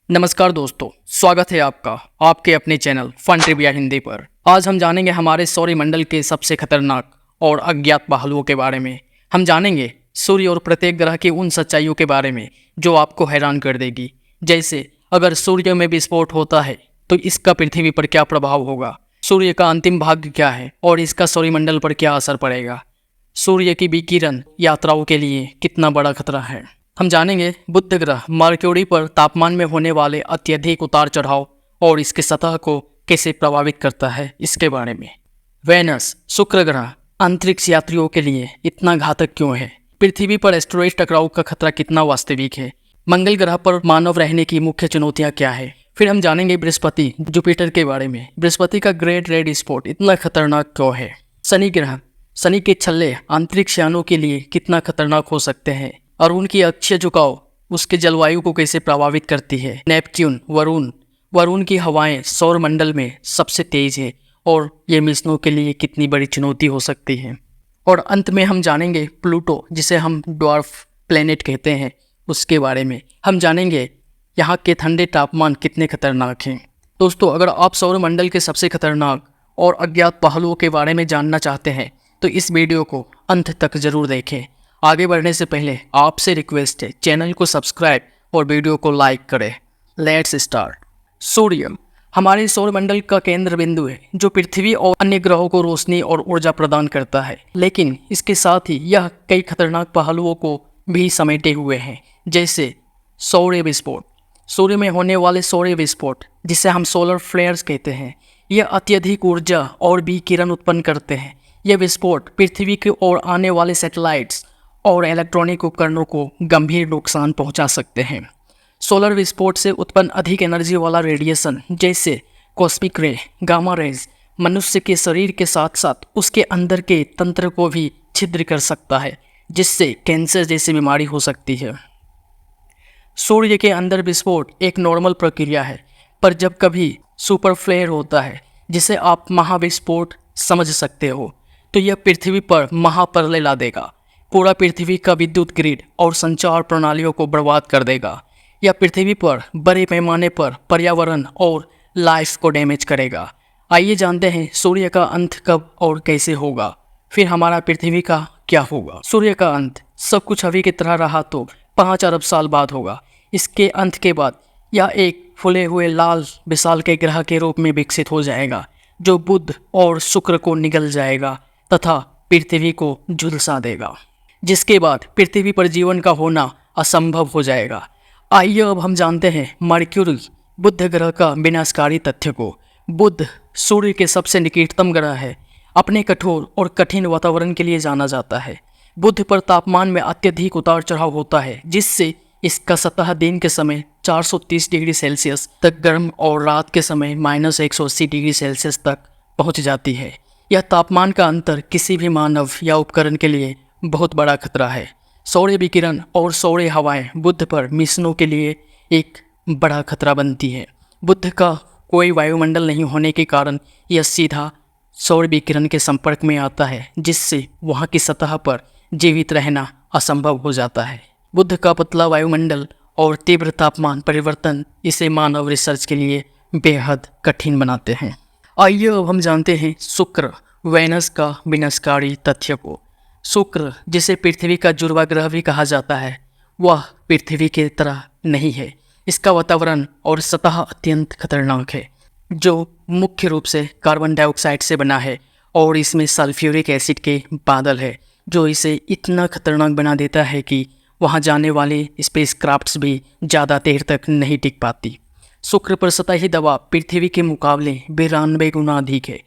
नमस्कार दोस्तों, स्वागत है आपका आपके अपने चैनल फन ट्रिविया हिंदी पर। आज हम जानेंगे हमारे सौरमंडल के सबसे खतरनाक और अज्ञात पहलुओं के बारे में। हम जानेंगे सूर्य और प्रत्येक ग्रह की उन सच्चाइयों के बारे में जो आपको हैरान कर देगी। जैसे अगर सूर्य में विस्फोट होता है तो इसका पृथ्वी पर क्या प्रभाव होगा, सूर्य का अंतिम भाग क्या है और इसका सौरमंडल पर क्या असर पड़ेगा, सूर्य की विकिरण यात्राओं के लिए कितना बड़ा खतरा है। हम जानेंगे बुध ग्रह मर्क्यूरी पर तापमान में होने वाले अत्यधिक उतार चढ़ाव और इसके सतह को कैसे प्रभावित करता है इसके बारे में। वेनस शुक्र ग्रह अंतरिक्ष यात्रियों के लिए इतना घातक क्यों है, पृथ्वी पर एस्टेरॉयड टकराव का खतरा कितना वास्तविक है, मंगल ग्रह पर मानव रहने की मुख्य चुनौतियां क्या है। फिर हम जानेंगे बृहस्पति जुपिटर के बारे में, बृहस्पति का ग्रेट रेड स्पॉट इतना खतरनाक क्यों है। शनि ग्रह शनि के छल्ले अंतरिक्ष यानों के लिए कितना खतरनाक हो सकते हैं और उनकी अक्षीय झुकाव उसके जलवायु को कैसे प्रभावित करती है। नेपच्यून वरुण की हवाएं सौरमंडल में सबसे तेज है और ये मिशनों के लिए कितनी बड़ी चुनौती हो सकती है। और अंत में हम जानेंगे प्लूटो जिसे हम ड्वार्फ प्लेनेट कहते हैं उसके बारे में। हम जानेंगे यहाँ के ठंडे तापमान कितने खतरनाक हैं। दोस्तों, अगर आप सौरमंडल के सबसे खतरनाक और अज्ञात पहलुओं के बारे में जानना चाहते हैं तो इस वीडियो को अंत तक जरूर देखें। आगे बढ़ने से पहले आपसे रिक्वेस्ट है, चैनल को सब्सक्राइब और वीडियो को लाइक करें। Let's start. सूर्य हमारे सौरमंडल का केंद्र बिंदु है जो पृथ्वी और अन्य ग्रहों को रोशनी और ऊर्जा प्रदान करता है, लेकिन इसके साथ ही यह कई खतरनाक पहलुओं को भी समेटे हुए हैं, जैसे सौर विस्फोट। सूर्य में होने वाले सौर विस्फोट जिसे हम सोलर फ्लेयर्स कहते हैं, यह अत्यधिक ऊर्जा और विकिरण उत्पन्न करते हैं। यह विस्फोट पृथ्वी की ओर आने वाले सैटेलाइट्स और इलेक्ट्रॉनिक उपकरणों को गंभीर नुकसान पहुंचा सकते हैं। सोलर विस्फोट से उत्पन्न अधिक एनर्जी वाला रेडिएशन जैसे कॉस्मिक रे, गामा रेज मनुष्य के शरीर के साथ साथ उसके अंदर के तंत्र को भी छिद्र कर सकता है, जिससे कैंसर जैसी बीमारी हो सकती है। सूर्य के अंदर विस्फोट एक नॉर्मल प्रक्रिया है, पर जब कभी सुपर फ्लेयर होता है जिसे आप महाविस्फोट समझ सकते हो, तो यह पृथ्वी पर महाप्रलय ला देगा। पूरा पृथ्वी का विद्युत ग्रिड और संचार प्रणालियों को बर्बाद कर देगा। यह पृथ्वी पर बड़े पैमाने पर पर्यावरण और लाइफ को डैमेज करेगा। आइए जानते हैं सूर्य का अंत कब और कैसे होगा, फिर हमारा पृथ्वी का क्या होगा। सूर्य का अंत सब कुछ अभी की तरह रहा तो 5 अरब साल बाद होगा। इसके अंत के बाद यह एक फूले हुए लाल विशाल के ग्रह के रूप में विकसित हो जाएगा, जो बुध और शुक्र को निगल जाएगा तथा पृथ्वी को झुलसा देगा, जिसके बाद पृथ्वी पर जीवन का होना असंभव हो जाएगा। आइए अब हम जानते हैं मर्क्यूरी बुध ग्रह का विनाशकारी तथ्य को। बुध सूर्य के सबसे निकटतम ग्रह है, अपने कठोर और कठिन वातावरण के लिए जाना जाता है। बुध पर तापमान में अत्यधिक उतार चढ़ाव होता है, जिससे इसका सतह दिन के समय 430 डिग्री सेल्सियस तक गर्म और रात के समय -180 डिग्री सेल्सियस तक पहुंच जाती है। यह तापमान का अंतर किसी भी मानव या उपकरण के लिए बहुत बड़ा खतरा है। सौर विकिरण और सौर हवाएं बुध पर मिशनों के लिए एक बड़ा खतरा बनती है। बुध का कोई वायुमंडल नहीं होने के कारण यह सीधा सौर विकिरण के संपर्क में आता है, जिससे वहां की सतह पर जीवित रहना असंभव हो जाता है। बुध का पतला वायुमंडल और तीव्र तापमान परिवर्तन इसे मानव रिसर्च के लिए बेहद कठिन बनाते हैं। आइए अब हम जानते हैं शुक्र वेनस का विनाशकारी तथ्य को। शुक्र जिसे पृथ्वी का जुड़वा ग्रह भी कहा जाता है, वह पृथ्वी की तरह नहीं है। इसका वातावरण और सतह अत्यंत खतरनाक है, जो मुख्य रूप से कार्बन डाइऑक्साइड से बना है और इसमें सल्फ्यूरिक एसिड के बादल है, जो इसे इतना खतरनाक बना देता है कि वहां जाने वाले स्पेसक्राफ्ट्स भी ज़्यादा देर तक नहीं टिक पाती। शुक्र पर सतही दबाव पृथ्वी के मुकाबले 92 गुना अधिक है।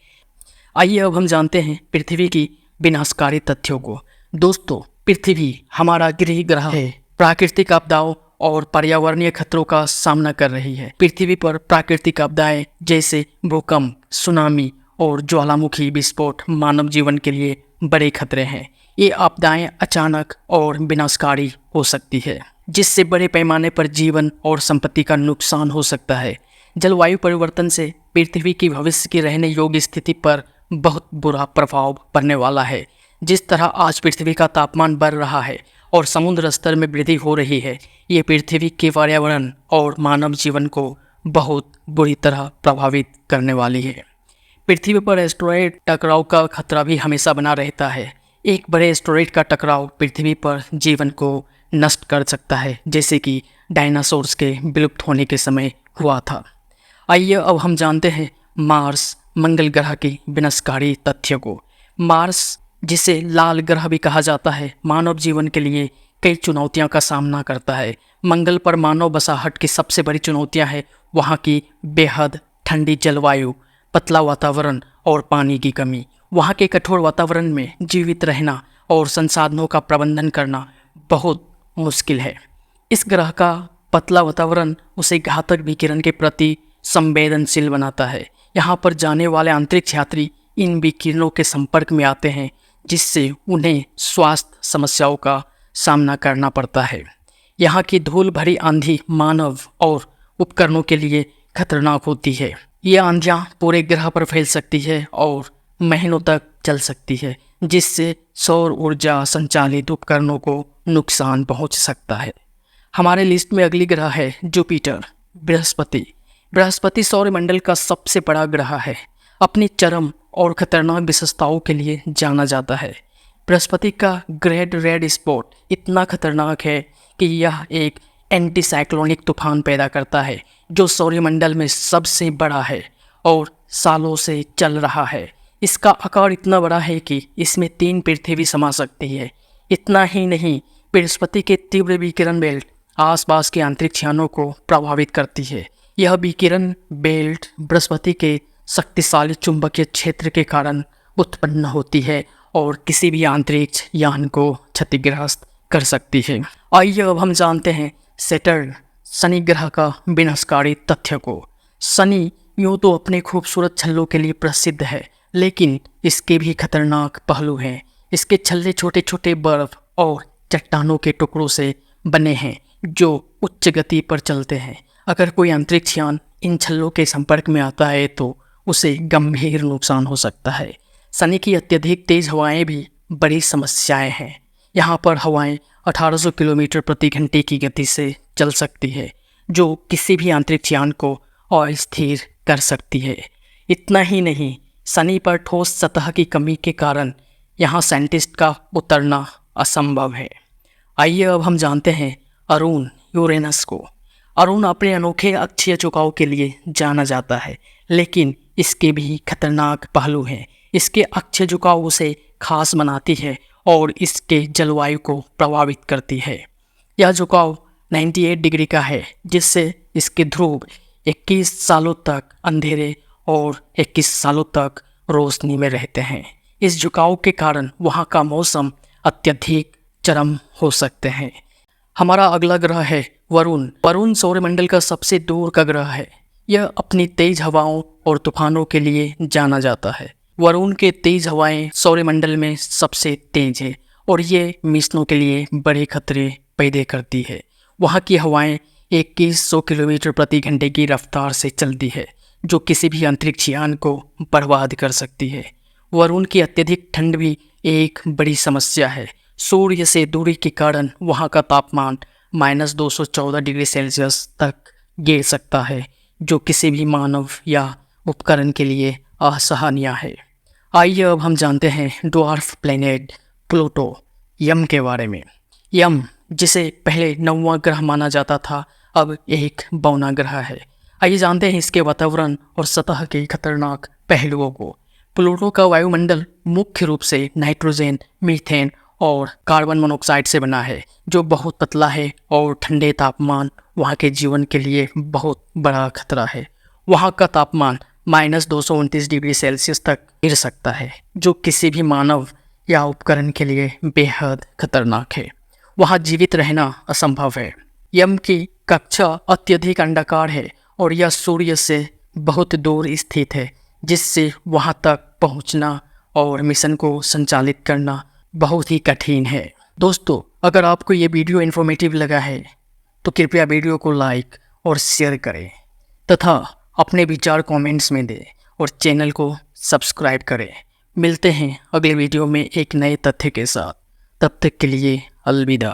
आइए अब हम जानते हैं पृथ्वी की विनाशकारी तथ्यों को। दोस्तों, पृथ्वी हमारा गृह ग्रह है, प्राकृतिक आपदाओं और पर्यावरणीय खतरों का सामना कर रही है। पृथ्वी पर प्राकृतिक आपदाएं जैसे भूकंप, सुनामी और ज्वालामुखी विस्फोट मानव जीवन के लिए बड़े खतरे हैं। ये आपदाएं अचानक और विनाशकारी हो सकती है, जिससे बड़े पैमाने पर जीवन और संपत्ति का नुकसान हो सकता है। जलवायु परिवर्तन से पृथ्वी की भविष्य की रहने योग्य स्थिति पर बहुत बुरा प्रभाव पड़ने वाला है। जिस तरह आज पृथ्वी का तापमान बढ़ रहा है और समुद्र स्तर में वृद्धि हो रही है, ये पृथ्वी के पर्यावरण और मानव जीवन को बहुत बुरी तरह प्रभावित करने वाली है। पृथ्वी पर एस्टेरॉयड टकराव का खतरा भी हमेशा बना रहता है। एक बड़े एस्टेरॉयड का टकराव पृथ्वी पर जीवन को नष्ट कर सकता है, जैसे कि डायनासोर्स के विलुप्त होने के समय हुआ था। आइए अब हम जानते हैं मार्स मंगल ग्रह की विनाशकारी तथ्य को। मार्स, जिसे लाल ग्रह भी कहा जाता है, मानव जीवन के लिए कई चुनौतियों का सामना करता है। मंगल पर मानव बसाहट की सबसे बड़ी चुनौतियां हैं वहाँ की बेहद ठंडी जलवायु, पतला वातावरण और पानी की कमी। वहाँ के कठोर वातावरण में जीवित रहना और संसाधनों का प्रबंधन करना बहुत मुश्किल है। इस ग्रह का पतला वातावरण उसे घातक विकिरण के प्रति संवेदनशील बनाता है। यहाँ पर जाने वाले अंतरिक्ष यात्री इन विकिरणों के संपर्क में आते हैं, जिससे उन्हें स्वास्थ्य समस्याओं का सामना करना पड़ता है। यहाँ की धूल भरी आंधी मानव और उपकरणों के लिए खतरनाक होती है। ये आंधियाँ पूरे ग्रह पर फैल सकती है और महीनों तक चल सकती है, जिससे सौर ऊर्जा संचालित उपकरणों को नुकसान पहुँच सकता है। हमारे लिस्ट में अगली ग्रह है जुपिटर, बृहस्पति। बृहस्पति सौरमंडल का सबसे बड़ा ग्रह है। अपनी चरम और खतरनाक विशेषताओं के लिए जाना जाता है। बृहस्पति का ग्रेट रेड स्पॉट इतना खतरनाक है कि यह एक एंटी साइक्लोनिक तूफान पैदा करता है, जो सौरमंडल में सबसे बड़ा है और सालों से चल रहा है। इसका आकार इतना बड़ा है कि इसमें 3 पृथ्वी समा सकती है। इतना ही नहीं, बृहस्पति के तीव्र विकिरण बेल्ट आसपास के अंतरिक्ष यानों को प्रभावित करती है। यह विकिरण बेल्ट बृहस्पति के शक्तिशाली चुंबकीय क्षेत्र के कारण उत्पन्न होती है और किसी भी अंतरिक्ष यान को क्षतिग्रस्त कर सकती है। आइए अब हम जानते हैं सैटर्न, शनि ग्रह का विनाशकारी तथ्य को। शनि यूँ तो अपने खूबसूरत छल्लों के लिए प्रसिद्ध है, लेकिन इसके भी खतरनाक पहलू हैं। इसके छल्ले छोटे छोटे बर्फ और चट्टानों के टुकड़ों से बने हैं, जो उच्च गति पर चलते हैं। अगर कोई अंतरिक्ष यान इन छल्लों के संपर्क में आता है तो उसे गंभीर नुकसान हो सकता है। शनि की अत्यधिक तेज हवाएं भी बड़ी समस्याएं हैं। यहाँ पर हवाएं 1800 किलोमीटर प्रति घंटे की गति से चल सकती है, जो किसी भी अंतरिक्ष यान को अस्थिर कर सकती है। इतना ही नहीं, शनि पर ठोस सतह की कमी के कारण यहाँ साइंटिस्ट का उतरना असंभव है। आइए अब हम जानते हैं अरुण, यूरेनस को। अरुण अपने अनोखे अक्षीय झुकाव के लिए जाना जाता है, लेकिन इसके भी खतरनाक पहलू हैं। इसके अक्षीय झुकाव उसे खास बनाती है और इसके जलवायु को प्रभावित करती है। यह झुकाव 98 डिग्री का है, जिससे इसके ध्रुव 21 सालों तक अंधेरे और 21 सालों तक रोशनी में रहते हैं। इस झुकाव के कारण वहाँ का मौसम अत्यधिक चरम हो सकते हैं। हमारा अगला ग्रह है वरुण। वरुण सौरमंडल का सबसे दूर का ग्रह है। यह अपनी तेज हवाओं और तूफानों के लिए जाना जाता है। वरुण के तेज हवाएं सौरमंडल में सबसे तेज है और ये मिशनों के लिए बड़े खतरे पैदा करती है। वहाँ की हवाएं 2100 किलोमीटर प्रति घंटे की रफ्तार से चलती है, जो किसी भी अंतरिक्ष यान को बर्बाद कर सकती है। वरुण की अत्यधिक ठंड भी एक बड़ी समस्या है। सूर्य से दूरी के कारण वहाँ का तापमान -214 डिग्री सेल्सियस तक गिर सकता है, जो किसी भी मानव या उपकरण के लिए असहनीय है। आइए अब हम जानते हैं ड्वार्फ प्लैनेट प्लूटो, यम के बारे में। यम, जिसे पहले 9वां ग्रह माना जाता था, अब एक बौना ग्रह है। आइए जानते हैं इसके वातावरण और सतह के खतरनाक पहलुओं को। प्लूटो का वायुमंडल मुख्य रूप से नाइट्रोजन, मीथेन और कार्बन मोनोऑक्साइड से बना है, जो बहुत पतला है और ठंडे तापमान वहाँ के जीवन के लिए बहुत बड़ा खतरा है। वहाँ का तापमान -229 डिग्री सेल्सियस तक गिर सकता है, जो किसी भी मानव या उपकरण के लिए बेहद खतरनाक है। वहाँ जीवित रहना असंभव है। यम की कक्षा अत्यधिक अंडाकार है और यह सूर्य से बहुत दूर स्थित है, जिससे वहाँ तक पहुँचना और मिशन को संचालित करना बहुत ही कठिन है। दोस्तों, अगर आपको ये वीडियो इन्फॉर्मेटिव लगा है तो कृपया वीडियो को लाइक और शेयर करें तथा अपने विचार कमेंट्स में दें और चैनल को सब्सक्राइब करें। मिलते हैं अगले वीडियो में एक नए तथ्य के साथ। तब तक के लिए अलविदा।